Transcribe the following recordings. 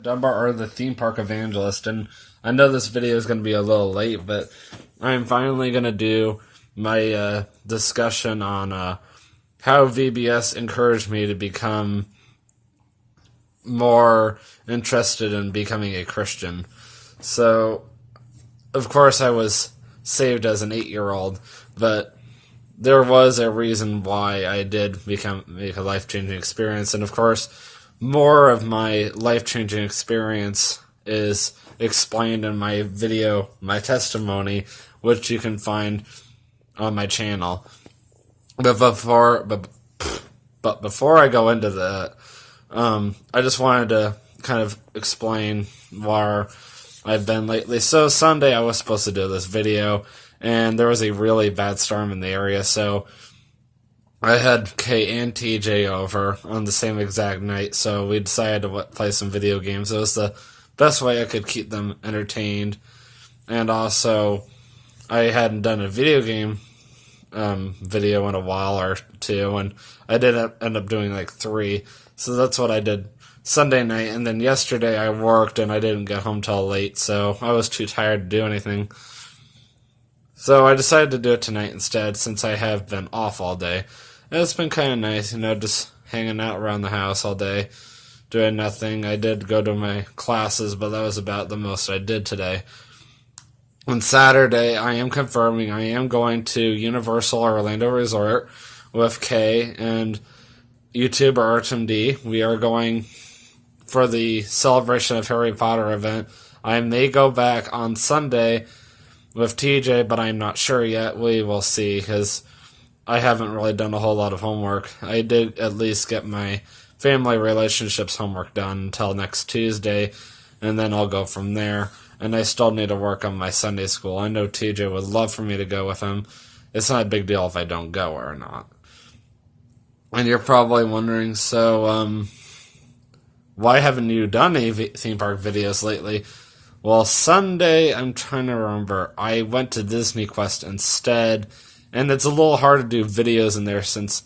Dunbar, or the theme park evangelist, and I know this video is going to be a little late, but I'm finally going to do my discussion on how VBS encouraged me to become more interested in becoming a Christian. So, of course, I was saved as an 8-year-old, but there was a reason why I did make a life-changing experience, and of course, more of my life-changing experience is explained in my video, my testimony, which you can find on my channel. But before I go into that, I just wanted to kind of explain where I've been lately. So Sunday I was supposed to do this video, and there was a really bad storm in the area, so I had Kay and TJ over on the same exact night, so we decided to play some video games. It was the best way I could keep them entertained, and also I hadn't done a video game video in a while or two, and I did end up doing like 3, so that's what I did Sunday night, and then yesterday I worked and I didn't get home till late, so I was too tired to do anything. So I decided to do it tonight instead, since I have been off all day. And it's been kind of nice, just hanging out around the house all day, doing nothing. I did go to my classes, but that was about the most I did today. On Saturday, I am confirming I am going to Universal Orlando Resort with Kay and YouTuber RTMD. We are going for the Celebration of Harry Potter event. I may go back on Sunday with TJ, but I'm not sure yet. We will see, because I haven't really done a whole lot of homework. I did at least get my family relationships homework done until next Tuesday, and then I'll go from there. And I still need to work on my Sunday school. I know TJ would love for me to go with him. It's not a big deal if I don't go or not. And you're probably wondering, so, why haven't you done any theme park videos lately? Well, Sunday, I'm trying to remember, I went to Disney Quest instead, and it's a little hard to do videos in there since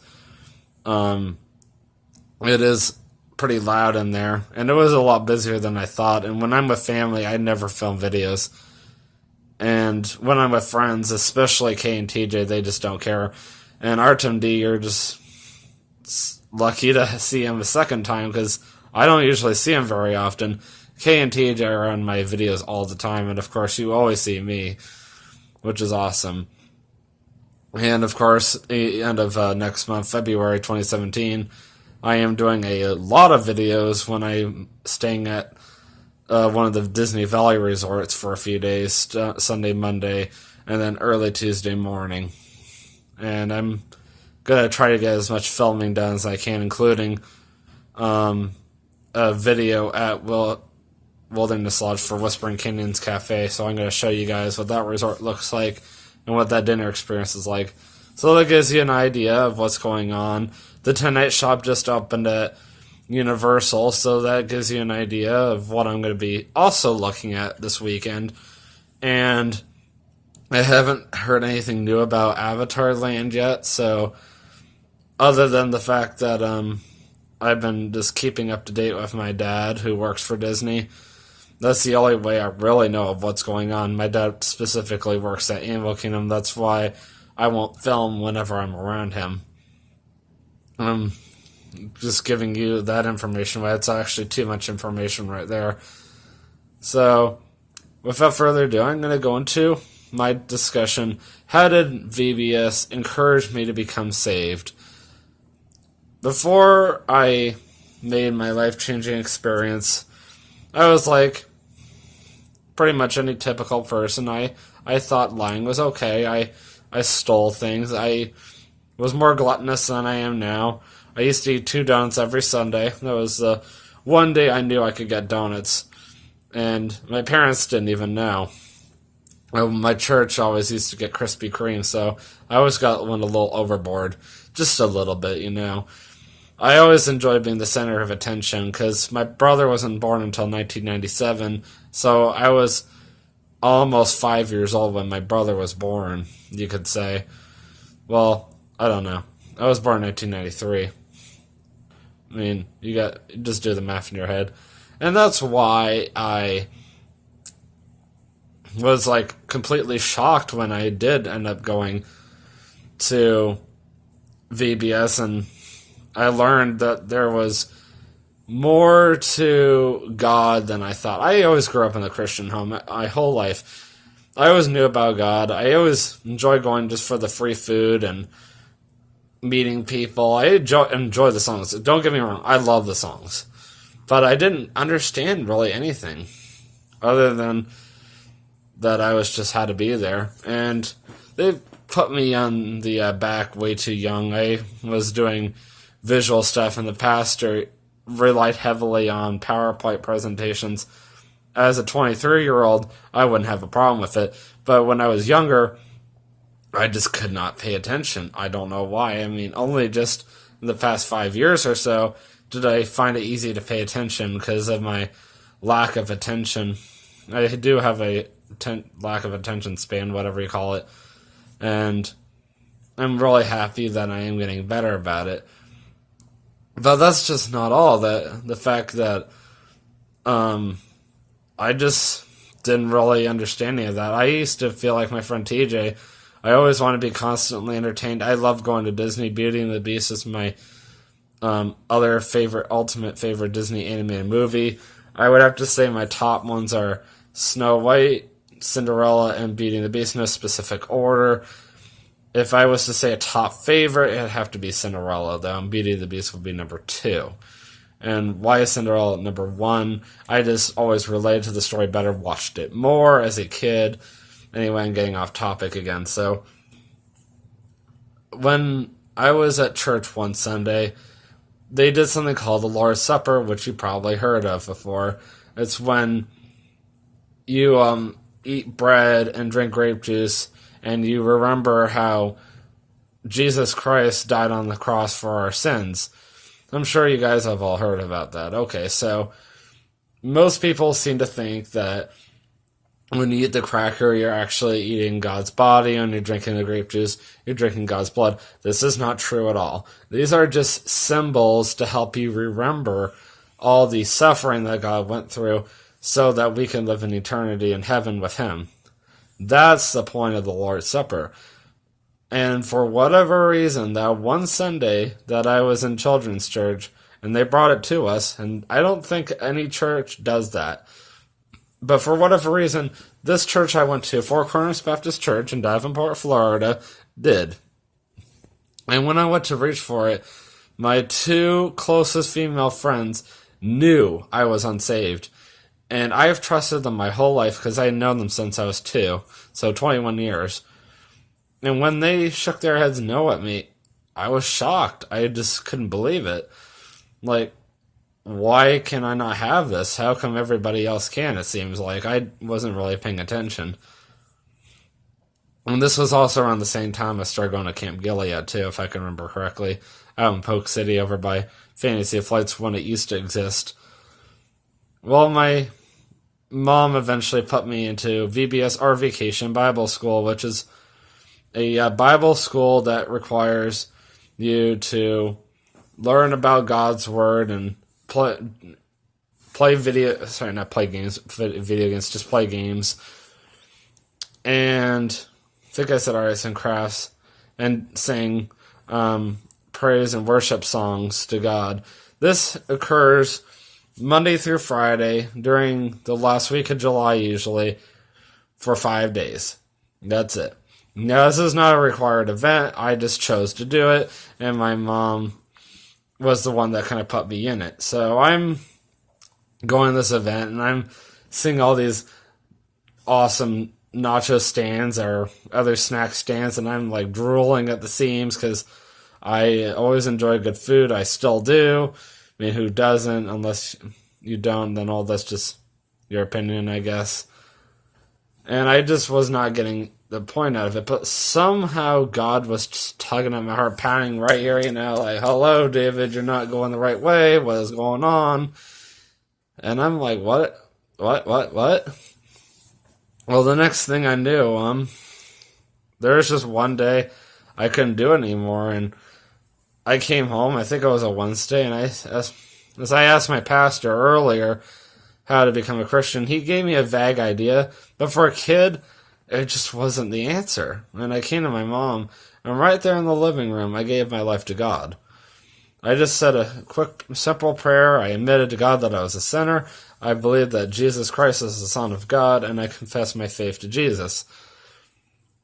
it is pretty loud in there, and it was a lot busier than I thought. And when I'm with family, I never film videos, and when I'm with friends, especially Kay and TJ, they just don't care. And RTMD, you're just lucky to see him a second time, because I don't usually see him very often. Kay and TJ are on my videos all the time, and of course you always see me, which is awesome. And of course, the end of next month, February 2017, I am doing a lot of videos when I'm staying at one of the Disney Valley resorts for a few days, Sunday, Monday, and then early Tuesday morning. And I'm going to try to get as much filming done as I can, including a video at Wilderness Lodge for Whispering Canyons Cafe. So I'm going to show you guys what that resort looks like and what that dinner experience is like. So that gives you an idea of what's going on. The Tonight Shop just opened at Universal, so that gives you an idea of what I'm going to be also looking at this weekend. And I haven't heard anything new about Avatar Land yet, so other than the fact that I've been just keeping up to date with my dad, who works for Disney. That's the only way I really know of what's going on. My dad specifically works at Animal Kingdom. That's why I won't film whenever I'm around him. I'm just giving you that information, but it's actually too much information right there. So, without further ado, I'm going to go into my discussion. How did VBS encourage me to become saved? Before I made my life-changing experience, I was like pretty much any typical person. I thought lying was okay. I stole things. I was more gluttonous than I am now. I used to eat 2 donuts every Sunday. That was the one day I knew I could get donuts. And my parents didn't even know. My church always used to get Krispy Kreme, so I always went a little overboard. Just a little bit, I always enjoyed being the center of attention, because my brother wasn't born until 1997, so I was almost 5 years old when my brother was born, you could say. Well, I don't know. I was born in 1993. I mean, just do the math in your head. And that's why I was like completely shocked when I did end up going to VBS, and I learned that there was more to God than I thought. I always grew up in a Christian home my whole life. I always knew about God. I always enjoyed going just for the free food and meeting people. I enjoy the songs. Don't get me wrong, I love the songs. But I didn't understand really anything other than that I was just had to be there. And they put me on the back way too young. I was doing visual stuff, and the pastor relied heavily on PowerPoint presentations. As a 23-year-old, I wouldn't have a problem with it. But when I was younger, I just could not pay attention. I don't know why. I mean, only just in the past 5 years or so did I find it easy to pay attention because of my lack of attention. I do have a lack of attention span, whatever you call it. And I'm really happy that I am getting better about it. But that's just not all. The fact that I just didn't really understand any of that. I used to feel like my friend TJ. I always want to be constantly entertained. I love going to Disney. Beauty and the Beast is my other ultimate favorite Disney animated movie. I would have to say my top ones are Snow White, Cinderella, and Beauty and the Beast, no specific order. If I was to say a top favorite, it'd have to be Cinderella, though, and Beauty and the Beast would be number 2. And why is Cinderella number 1? I just always related to the story better, watched it more as a kid. Anyway, I'm getting off topic again. So, when I was at church one Sunday, they did something called the Lord's Supper, which you probably heard of before. It's when you eat bread and drink grape juice, and you remember how Jesus Christ died on the cross for our sins. I'm sure you guys have all heard about that. Okay, so most people seem to think that when you eat the cracker, you're actually eating God's body, and you're drinking the grape juice, you're drinking God's blood. This is not true at all. These are just symbols to help you remember all the suffering that God went through so that we can live in eternity in heaven with Him. That's the point of the Lord's Supper. And for whatever reason, that one Sunday that I was in children's church, and they brought it to us, and I don't think any church does that. But for whatever reason, this church I went to, Four Corners Baptist Church in Davenport, Florida, did. And when I went to reach for it, my 2 closest female friends knew I was unsaved. And I have trusted them my whole life because I had known them since I was 2, so 21 years. And when they shook their heads no at me, I was shocked. I just couldn't believe it. Like, why can I not have this? How come everybody else can, it seems like? I wasn't really paying attention. And this was also around the same time I started going to Camp Gilead, too, if I can remember correctly. Out in Polk City over by Fantasy Flights when it used to exist. Well, my mom eventually put me into VBS, or Vacation Bible School, which is a Bible school that requires you to learn about God's Word and play video games, just play games. And I think I said arts and crafts, and sing praise and worship songs to God. This occurs Monday through Friday during the last week of July, usually, for 5 days. That's it. Now, this is not a required event. I just chose to do it, and my mom was the one that kind of put me in it. So I'm going to this event, and I'm seeing all these awesome nacho stands or other snack stands, and I'm like drooling at the seams because I always enjoy good food. I still do. I mean, who doesn't? Unless you don't, then all that's just your opinion, I guess. And I just was not getting the point out of it, but somehow God was just tugging at my heart, pounding right here, like, hello, David, you're not going the right way, what is going on? And I'm like, what? Well, the next thing I knew, there was just one day I couldn't do it anymore, and I came home, I think it was a Wednesday, and as I asked my pastor earlier, how to become a Christian. He gave me a vague idea, but for a kid, it just wasn't the answer. And I came to my mom, and right there in the living room, I gave my life to God. I just said a quick, simple prayer. I admitted to God that I was a sinner. I believed that Jesus Christ is the Son of God, and I confessed my faith to Jesus.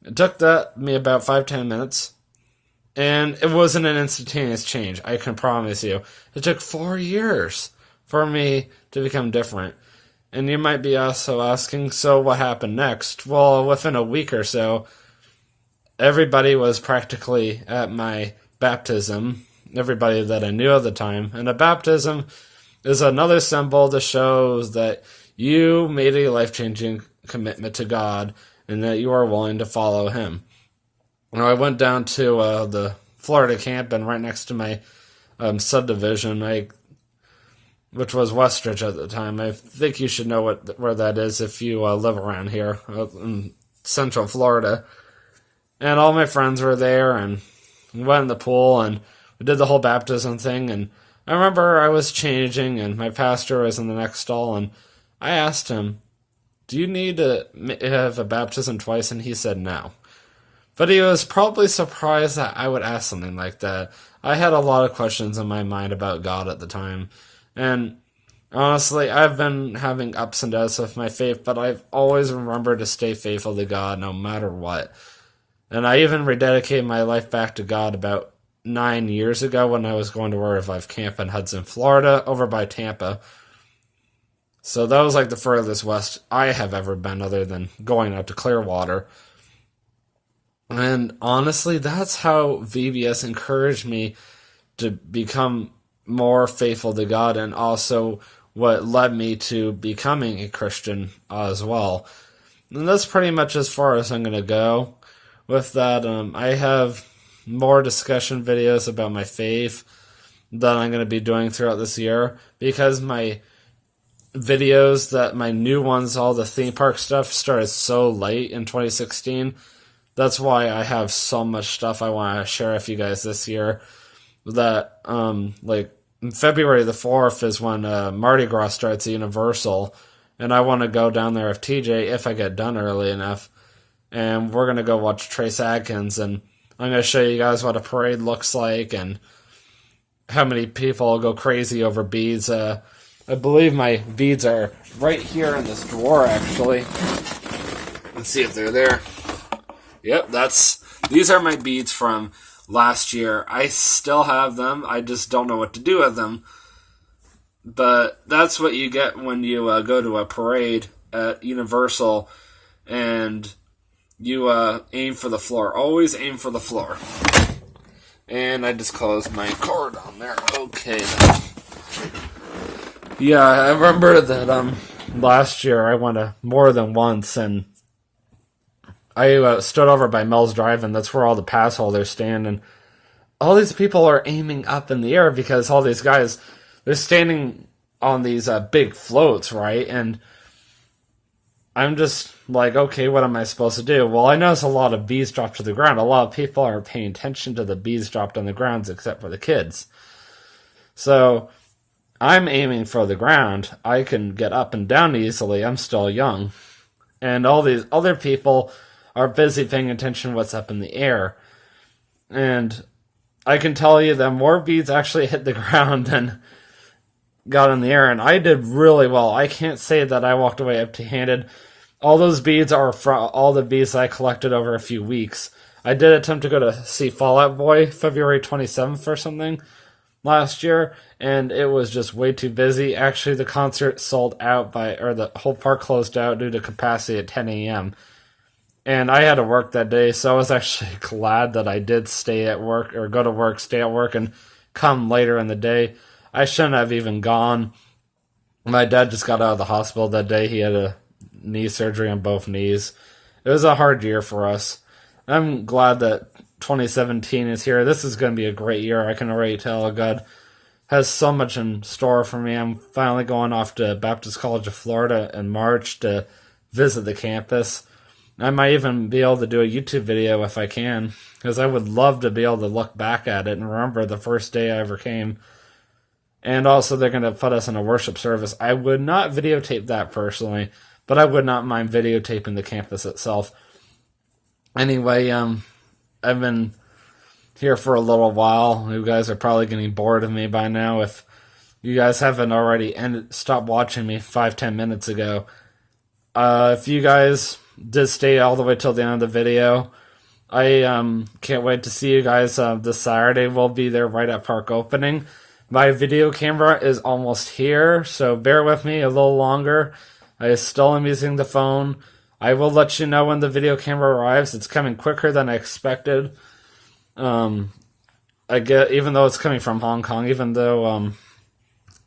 It took me about 5-10 minutes, and it wasn't an instantaneous change, I can promise you. It took 4 years for me to become different. And you might be also asking, so what happened next? Well, within a week or so, everybody was practically at my baptism, everybody that I knew at the time. And a baptism is another symbol that shows that you made a life-changing commitment to God and that you are willing to follow Him. I went down to the Florida camp, and right next to my subdivision, which was Westridge at the time. I think you should know where that is if you live around here in Central Florida. And all my friends were there, and we went in the pool, and we did the whole baptism thing. And I remember I was changing, and my pastor was in the next stall, and I asked him, do you need to have a baptism twice? And he said no. But he was probably surprised that I would ask something like that. I had a lot of questions in my mind about God at the time. And honestly, I've been having ups and downs with my faith, but I've always remembered to stay faithful to God no matter what. And I even rededicated my life back to God about 9 years ago when I was going to Word of Life camp in Hudson, Florida, over by Tampa. So that was like the furthest west I have ever been, other than going out to Clearwater. And honestly, that's how VBS encouraged me to become more faithful to God, and also what led me to becoming a Christian as well. And that's pretty much as far as I'm going to go with that. I have more discussion videos about my faith that I'm going to be doing throughout this year, because my videos, that my new ones, all the theme park stuff, started so late in 2016. That's why I have so much stuff I want to share with you guys this year. That, like, February the 4th is when Mardi Gras starts at Universal, and I want to go down there with TJ if I get done early enough. And we're going to go watch Trace Adkins, and I'm going to show you guys what a parade looks like and how many people go crazy over beads. I believe my beads are right here in this drawer, actually. Let's see if they're there. Yep, these are my beads from last year. I still have them. I just don't know what to do with them. But that's what you get when you go to a parade at Universal and you aim for the floor. Always aim for the floor. And I just closed my cord on there. Okay, then. Yeah, I remember that last year I went more than once, and I stood over by Mel's Drive, and that's where all the pass holders stand, and all these people are aiming up in the air because all these guys, they're standing on these big floats, right? And I'm just like, okay, what am I supposed to do? Well, I noticed a lot of beads dropped to the ground. A lot of people are paying attention to the beads dropped on the grounds, except for the kids. So I'm aiming for the ground. I can get up and down easily. I'm still young. And all these other people are busy paying attention to what's up in the air. And I can tell you that more beads actually hit the ground than got in the air, and I did really well. I can't say that I walked away empty-handed. All those beads are from all the beads I collected over a few weeks. I did attempt to go to see Fall Out Boy February 27th or something last year, and it was just way too busy. Actually, the concert sold out the whole park closed out due to capacity at 10 a.m. And I had to work that day, so I was actually glad that I did stay at work, or go to work, stay at work, and come later in the day. I shouldn't have even gone. My dad just got out of the hospital that day. He had a knee surgery on both knees. It was a hard year for us. I'm glad that 2017 is here. This is going to be a great year. I can already tell. God has so much in store for me. I'm finally going off to Baptist College of Florida in March to visit the campus. I might even be able to do a YouTube video if I can, because I would love to be able to look back at it and remember the first day I ever came. And also, they're going to put us in a worship service. I would not videotape that personally, but I would not mind videotaping the campus itself. Anyway, I've been here for a little while. You guys are probably getting bored of me by now. If you guys haven't already stopped watching me 5-10 minutes ago. If you guys did stay all the way till the end of the video, I can't wait to see you guys this Saturday. We'll be there right at park opening. My video camera is almost here, so bear with me a little longer. I still am using the phone. I will let you know when the video camera arrives. It's coming quicker than I expected. Even though it's coming from Hong Kong, even though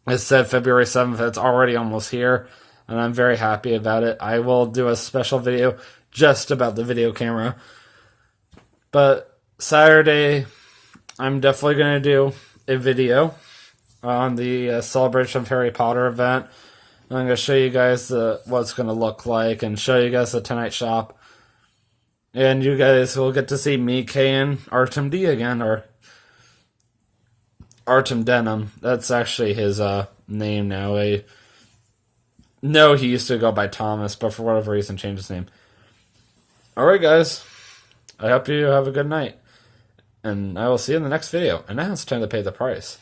it said February 7th, it's already almost here, and I'm very happy about it. I will do a special video just about the video camera. But Saturday, I'm definitely going to do a video on the Celebration of Harry Potter event. I'm going to show you guys what it's going to look like and show you guys the Tonight Shop. And you guys will get to see me, Kay, and Artem D again, or Artem Denim. That's actually his name now. No, he used to go by Thomas, but for whatever reason changed his name. Alright guys, I hope you have a good night. And I will see you in the next video. And now it's time to pay the price.